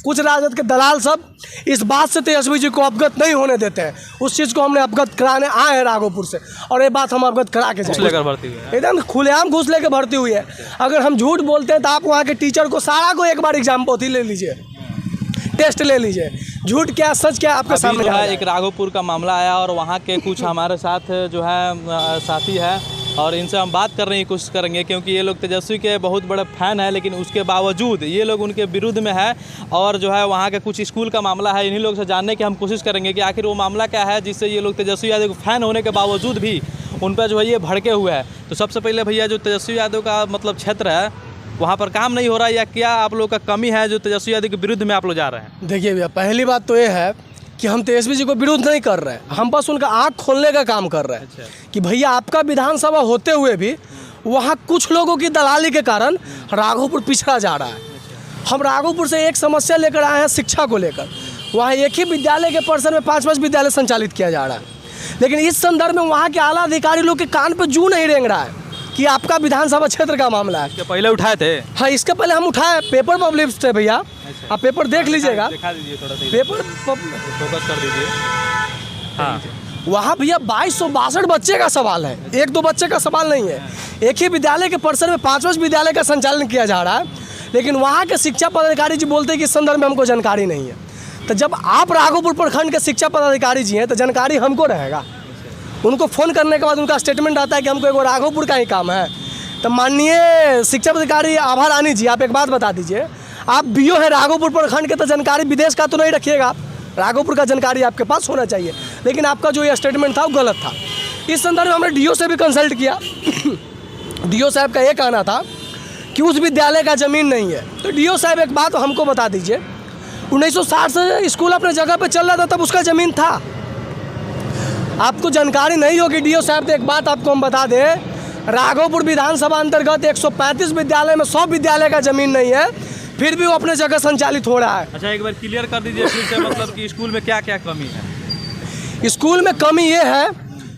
कुछ राजद के दलाल सब इस बात से तेजस्वी जी को अवगत नहीं होने देते हैं। उस चीज़ को हमने अवगत कराने आए हैं राघोपुर से, और ये बात हम अवगत करा के जाएंगे। एकदम खुलेआम घूस लेकर भर्ती हुई है। अगर हम झूठ बोलते हैं तो आप वहाँ के टीचर को सारा को एक बार एग्जाम पोथी ले लीजिए, टेस्ट ले लीजिए, झूठ क्या सच क्या आपके सामने है। एक राघोपुर का मामला आया और वहाँ के कुछ हमारे साथ जो है साथी है, और इनसे हम बात करने की कोशिश करेंगे, क्योंकि ये लोग तेजस्वी के बहुत बड़े फैन हैं, लेकिन उसके बावजूद ये लोग उनके विरुद्ध में है। और जो है वहाँ के कुछ स्कूल का मामला है, इन्हीं लोग से जानने की हम कोशिश करेंगे कि आखिर वो मामला क्या है जिससे ये लोग तेजस्वी यादव के फैन होने के बावजूद भी उन पर जो है ये भड़के हुए हैं। तो सबसे पहले भैया, जो तेजस्वी यादव का मतलब क्षेत्र है वहाँ पर काम नहीं हो रहा है, या क्या आप लोग का कमी है जो तेजस्वी यादव के विरुद्ध में आप लोग जा रहे हैं? देखिए भैया, पहली बात तो ये है कि हम तेजस्वी जी को विरोध नहीं कर रहे हैं, हम बस उनका आँख खोलने का काम कर रहे हैं कि भैया आपका विधानसभा होते हुए भी वहाँ कुछ लोगों की दलाली के कारण राघोपुर पिछड़ा जा रहा है। हम राघोपुर से एक समस्या लेकर आए हैं शिक्षा को लेकर। वहाँ एक ही विद्यालय के परिसर में 5-5 विद्यालय संचालित किया जा रहा है, लेकिन इस संदर्भ में वहाँ के आला अधिकारी लोग के कान पर जू नहीं रेंग रहा है कि आपका विधानसभा क्षेत्र का मामला है। इसके पहले उठाए थे? हाँ, इसके पहले हम उठाए, पेपर पब्लिश थे भैया। आप पेपर देख लीजिएगा, दिखा दीजिए थोड़ा सा, पेपर फोकस कर दीजिए। हाँ, वहाँ भैया 2262 बच्चे का सवाल है, एक दो बच्चे का सवाल नहीं है। एक ही विद्यालय के परिसर में 5-5 विद्यालय का संचालन किया जा रहा है, लेकिन वहाँ के शिक्षा पदाधिकारी जी बोलते हैं कि इस संदर्भ में हमको जानकारी नहीं है। तो जब आप राघोपुर प्रखंड के शिक्षा पदाधिकारी जी हैं तो जानकारी हमको रहेगा। उनको फ़ोन करने के बाद उनका स्टेटमेंट आता है कि हमको एक राघोपुर का ही काम है। तो माननीय शिक्षा पदाधिकारी आभा रानी जी, आप एक बात बता दीजिए, आप बीओ है राघोपुर प्रखंड के, तो जानकारी विदेश का तो नहीं रखिएगा, राघोपुर का जानकारी आपके पास होना चाहिए। लेकिन आपका जो ये स्टेटमेंट था वो गलत था। इस संदर्भ में हमने डीओ से भी कंसल्ट किया। डीओ साहब का ये कहना था कि उस विद्यालय का ज़मीन नहीं है। तो डीओ साहब एक बात हमको बता दीजिए, 1960 से स्कूल अपने जगह पर चल रहा था, तब उसका ज़मीन था। आपको जानकारी नहीं होगी डीओ साहब, तो एक बात आपको हम बता दें, राघोपुर विधानसभा अंतर्गत 135 विद्यालय में 100 विद्यालय का ज़मीन नहीं है, फिर भी वो अपने जगह संचालित हो रहा है। अच्छा, एक बार क्लियर कर दीजिए फिर से, मतलब कि स्कूल में क्या क्या कमी है? स्कूल में कमी ये है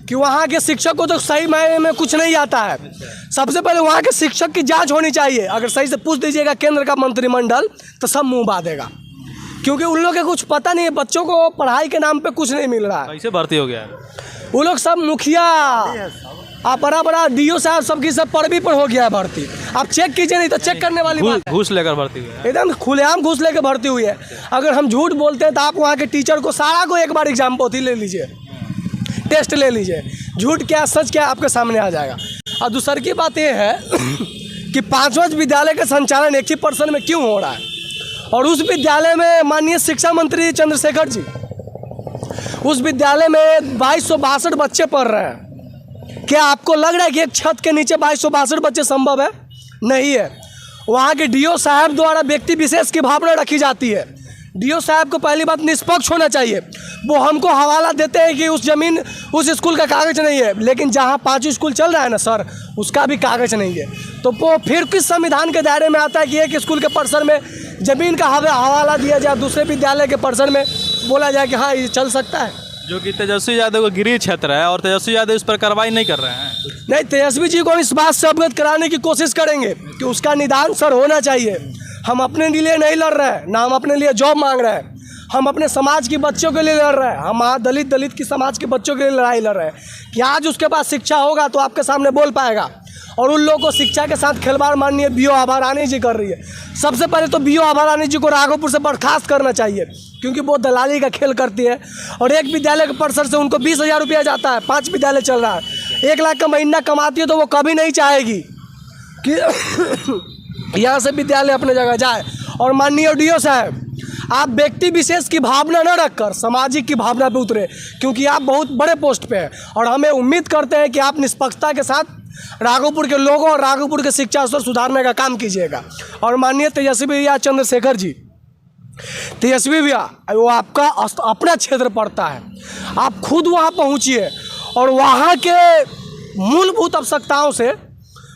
कि वहाँ के शिक्षक को तो सही मायने में कुछ नहीं आता है। सबसे पहले वहाँ के शिक्षक की जांच होनी चाहिए। अगर सही से पूछ दीजिएगा केंद्र का मंत्रिमंडल तो सब मुँह बांधेगा, क्योंकि उन लोगों के कुछ पता नहीं है। बच्चों को पढ़ाई के नाम पे कुछ नहीं मिल रहा है। कैसे भर्ती हो गया है? वो लोग सब मुखिया, आप बड़ा डीओ साहब सबकी सब पढ़वी पर हो गया है भर्ती। आप चेक कीजिए, नहीं तो चेक करने वाली बात है। घूस लेकर भर्ती हुई है, एकदम खुलेआम घूस लेकर भर्ती हुई है। अगर हम झूठ बोलते हैं तो आप वहाँ के टीचर को सारा को एक बार एग्जाम पोथी ले लीजिए, टेस्ट ले लीजिए, झूठ क्या सच क्या आपके सामने आ जाएगा। और दूसरी की बात यह है कि 5-5 विद्यालय का संचालन एक ही पर्सन में क्यों हो रहा है, और उस विद्यालय में माननीय शिक्षा मंत्री चंद्रशेखर जी, उस विद्यालय में 2262 बच्चे पढ़ रहे हैं। क्या आपको लग रहा है कि एक छत के नीचे 2262 बच्चे संभव है? नहीं है। वहाँ के डीओ साहब द्वारा व्यक्ति विशेष की भावना रखी जाती है। डीओ साहब को पहली बात निष्पक्ष होना चाहिए। वो हमको हवाला देते हैं कि उस ज़मीन उस स्कूल का कागज़ नहीं है, लेकिन जहाँ 5 स्कूल चल रहा है ना सर, उसका भी कागज़ नहीं है। तो वो फिर किस संविधान के दायरे में आता है कि एक स्कूल के परिसर में ज़मीन का हवाला दिया जाए, दूसरे विद्यालय के परिसर में बोला जाए कि हाँ ये चल सकता है? जो कि तेजस्वी यादव का गृह क्षेत्र है, और तेजस्वी यादव इस पर कार्रवाई नहीं कर रहे हैं। नहीं, तेजस्वी जी को हम इस बात से अवगत कराने की कोशिश करेंगे कि उसका निदान सर होना चाहिए। हम अपने लिए नहीं लड़ रहे हैं, ना हम अपने लिए जॉब मांग रहे हैं, हम अपने समाज के बच्चों के लिए लड़ रहे हैं। हम दलित की समाज के बच्चों के लिए लड़ाई लड़ रहे हैं कि आज उसके पास शिक्षा होगा तो आपके सामने बोल पाएगा। और उन लोगों को शिक्षा के साथ खिलवाड़ माननीय बीओ आभा रानी जी कर रही है। सबसे पहले तो बीओ आभा रानी जी को राघोपुर से बर्खास्त करना चाहिए, क्योंकि वो दलाली का खेल करती है। और एक विद्यालय के परिसर से उनको 20,000 रुपया जाता है, 5 विद्यालय चल रहा है, 1 लाख का महीना कमाती है, तो वो कभी नहीं चाहेगी कि यहाँ से विद्यालय अपने जगह जाए। और माननीय डीओ साहब, आप व्यक्ति विशेष की भावना न रखकर सामाजिक की भावना पे उतरे, क्योंकि आप बहुत बड़े पोस्ट पे हैं। और हमें उम्मीद करते हैं कि आप निष्पक्षता के साथ राघोपुर के लोगों और राघोपुर के शिक्षा स्तर सुधारने का काम कीजिएगा। और माननीय तेजस्वी भैया चंद्रशेखर जी, तेजस्वी भैया वो आपका अपना क्षेत्र पड़ता है, आप खुद वहाँ पहुँचिए और वहाँ के मूलभूत आवश्यकताओं से,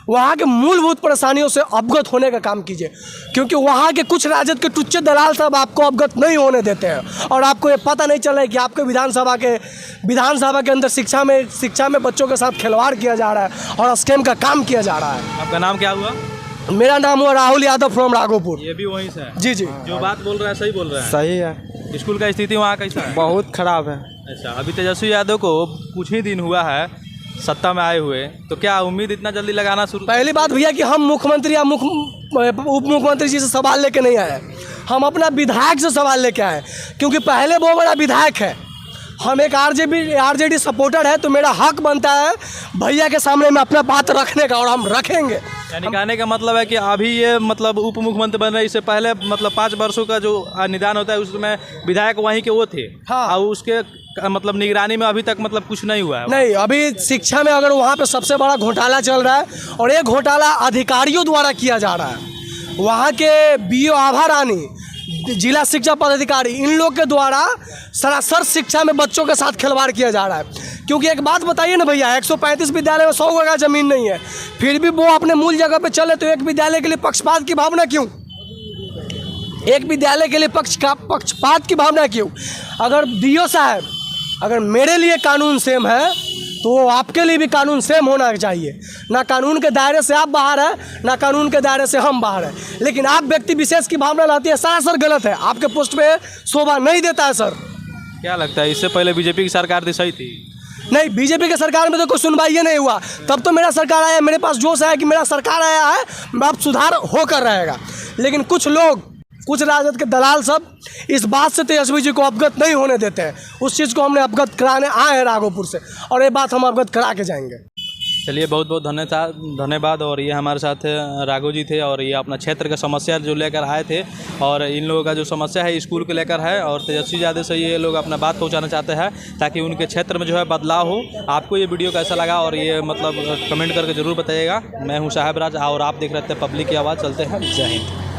वहाँ के मूलभूत परेशानियों से अवगत होने का काम कीजिए, क्योंकि वहाँ के कुछ राजद के टुच्चे दलाल साहब आपको अवगत नहीं होने देते हैं। और आपको ये पता नहीं चल रहा है कि आपके विधानसभा के अंदर शिक्षा में बच्चों के साथ खिलवाड़ किया जा रहा है और स्कैम का काम किया जा रहा है। आपका नाम क्या हुआ? मेरा नाम हुआ राहुल यादव फ्रॉम राघोपुर। ये भी वहीं से है? जी जी। जो बात बोल रहा है सही बोल रहा है? सही है। स्कूल का स्थिति वहाँ कैसा है? बहुत खराब है। अच्छा, अभी तेजस्वी यादव को कुछ ही दिन हुआ है सत्ता में आए हुए, तो क्या उम्मीद इतना जल्दी लगाना शुरू? पहली बात भैया कि हम मुख्यमंत्री या उप मुख्यमंत्री जी से सवाल लेके नहीं आए, हम अपना विधायक से सवाल लेके आए, क्योंकि पहले वो बड़ा विधायक है। हम एक आरजेडी सपोर्टर है, तो मेरा हक बनता है भैया के सामने में अपना बात रखने का, और हम रखेंगे। यानी कहने का मतलब है कि अभी ये मतलब उप मुख्यमंत्री बन रहे, इससे पहले मतलब 5 वर्षों का जो निदान होता है उसमें विधायक वहीं के वो थे। हाँ। और उसके मतलब निगरानी में अभी तक मतलब कुछ नहीं हुआ है। नहीं, अभी शिक्षा में अगर वहाँ पे सबसे बड़ा घोटाला चल रहा है, और ये घोटाला अधिकारियों द्वारा किया जा रहा है। वहाँ के बीओ आभा रानी, जिला शिक्षा पदाधिकारी, इन लोग के द्वारा सरासर शिक्षा में बच्चों के साथ खिलवाड़ किया जा रहा है। क्योंकि एक बात बताइए ना भैया, 135 विद्यालय में 100 जगह ज़मीन नहीं है, फिर भी वो अपने मूल जगह पे चले, तो एक विद्यालय के लिए पक्षपात की भावना क्यों? एक विद्यालय के लिए पक्षपात की भावना क्यों? अगर डीओ साहब, अगर मेरे लिए कानून सेम है, तो आपके लिए भी कानून सेम होना चाहिए। ना कानून के दायरे से आप बाहर हैं, ना कानून के दायरे से हम बाहर हैं, लेकिन आप व्यक्ति विशेष की भावना लाती है, सरासर गलत है। आपके पोस्ट पे शोभा नहीं देता है सर। क्या लगता है इससे पहले बीजेपी की सरकार थी, सही थी? नहीं, बीजेपी के सरकार में तो कोई सुनवाई नहीं हुआ, तब तो मेरा सरकार आया, मेरे पास जोश आया कि मेरा सरकार आया है, अब सुधार होकर रहेगा। लेकिन कुछ लोग, कुछ राजद के दलाल सब इस बात से तेजस्वी जी को अवगत नहीं होने देते हैं। उस चीज़ को हमने अवगत कराने आए हैं राघोपुर से, और ये बात हम अवगत करा के जाएंगे। चलिए, बहुत बहुत धन्यवाद। और ये हमारे साथ राघव जी थे, और ये अपना क्षेत्र का समस्या जो लेकर आए थे, और इन लोगों का जो समस्या है स्कूल को लेकर है, और तेजस्वी यादव से ये लोग अपना बात पहुंचाना चाहते हैं ताकि उनके क्षेत्र में जो है बदलाव हो। आपको ये वीडियो कैसा लगा, और ये मतलब कमेंट करके ज़रूर बताइएगा। मैं हूँ साहब राज, और आप देख रहे थे पब्लिक की आवाज़। चलते हैं, जय हिंद।